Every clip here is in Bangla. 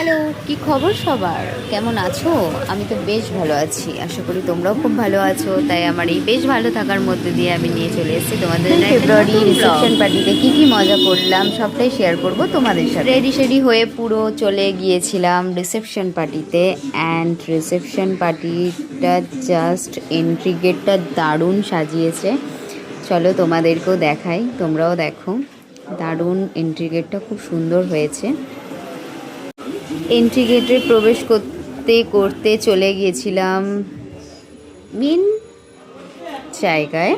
হ্যালো, কি খবর সবার? কেমন আছো? আমি তো বেশ ভালো আছি। আশা করি তোমরাও খুব ভালো আছো। তাই আমার এই বেশ ভালো থাকার মধ্যে দিয়ে আমি নিয়ে চলে এসেছি তোমাদের জন্য ফেব্রুয়ারি রিসেপশন পার্টিতে কি কি মজা করলাম সবটাই শেয়ার করব তোমাদের সাথে। রেডি হয়ে পুরো চলে গিয়েছিলাম রিসেপশন পার্টিতে। অ্যান্ড রিসেপশন পার্টিটা জাস্ট এন্ট্রি গেটটা দারুণ সাজিয়েছে। চলো তোমাদেরকেও দেখাই, তোমরাও দেখো। দারুণ এন্ট্রি গেটটা খুব সুন্দর হয়েছে। এন্ট্রি গেটে প্রবেশ করতে করতে চলে গিয়েছিলাম মেন জায়গায়।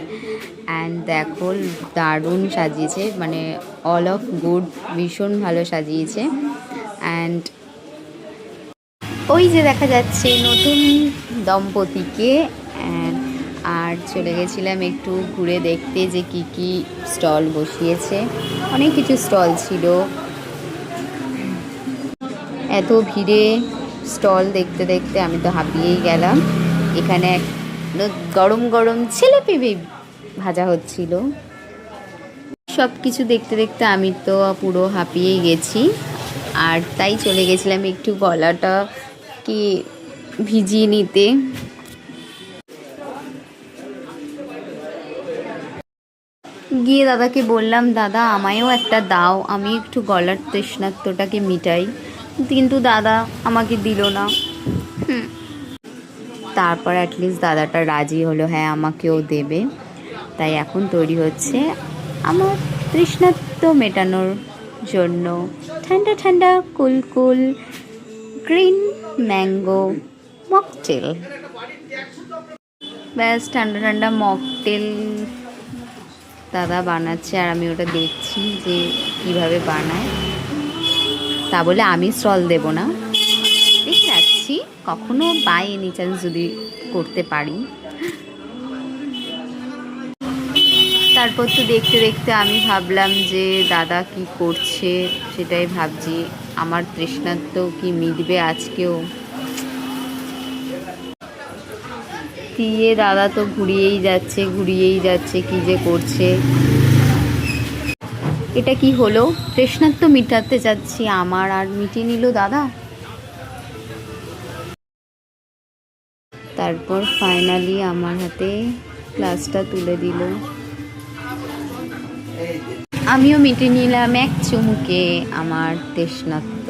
অ্যান্ড দেখো দারুণ সাজিয়েছে, মানে অল অফ গুড, ভীষণ ভালো সাজিয়েছে। অ্যান্ড ওই যে দেখা যাচ্ছে নতুন দম্পতিকে। আর চলে গেছিলাম একটু ঘুরে দেখতে যে কি কি স্টল বসিয়েছে। অনেক কিছু স্টল ছিল। এত ভিড়ে স্টল দেখতে দেখতে আমি তো হাঁপিয়েই গেলাম। এখানে গরম গরম ছেলেপিঠে ভাজা হচ্ছিল। সব কিছু দেখতে দেখতে আমি তো পুরো হাঁপিয়েই গেছি। আর তাই চলে গেছিলাম একটু গলাটা কি ভিজিয়ে নিতে। গিয়ে দাদাকে বললাম, দাদা আমায়ও একটা দাও, আমি একটু গলার তৃষ্ণার্তটাকে মিটাই। কিন্তু দাদা আমাকে দিল না। তারপর অ্যাটলিস্ট দাদাটা রাজি হলো, হ্যাঁ আমাকেও দেবে। তাই এখন তৈরি হচ্ছে আমার তৃষ্ণার্ত মেটানোর জন্য ঠান্ডা ঠান্ডা কুল কুল গ্রিন ম্যাঙ্গো মকটেল। ব্যাস ঠান্ডা ঠান্ডা মকটেল দাদা বানাচ্ছে আর আমি ওটা দেখছি যে কিভাবে বানায়। তা বলে আমি স্টল দেব না, দেখে রাখছি কখনো বাই এনি চান্স যদি করতে পারি। তারপর তো দেখতে দেখতে আমি ভাবলাম যে দাদা কি করছে সেটাই ভাবছি, আমার তৃষ্ণার্ত কি মিটবে আজকেও। দিয়ে দাদা তো ঘুরিয়েই যাচ্ছে কি যে করছে। এটা কি হলো? তৃষ্ণার্ত মিটাতে যাচ্ছি আমার, আর মিটিয়ে নিল দাদা। তারপর ফাইনালি আমার হাতে গ্লাসটা তুলে দিল। আমিও মিটিয়ে নিলাম এক চুমুকে আমার তৃষ্ণার্ত।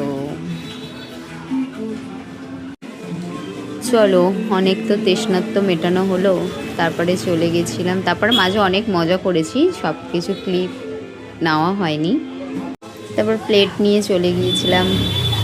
চলো, অনেক তো তৃষ্ণার্ত মেটানো হলো। তারপরে চলে গেছিলাম, তারপর মাঝে অনেক মজা করেছি, সব কিছু ক্লিপ নেওয়া হয়নি। তারপর প্লেট নিয়ে চলে গিয়েছিলাম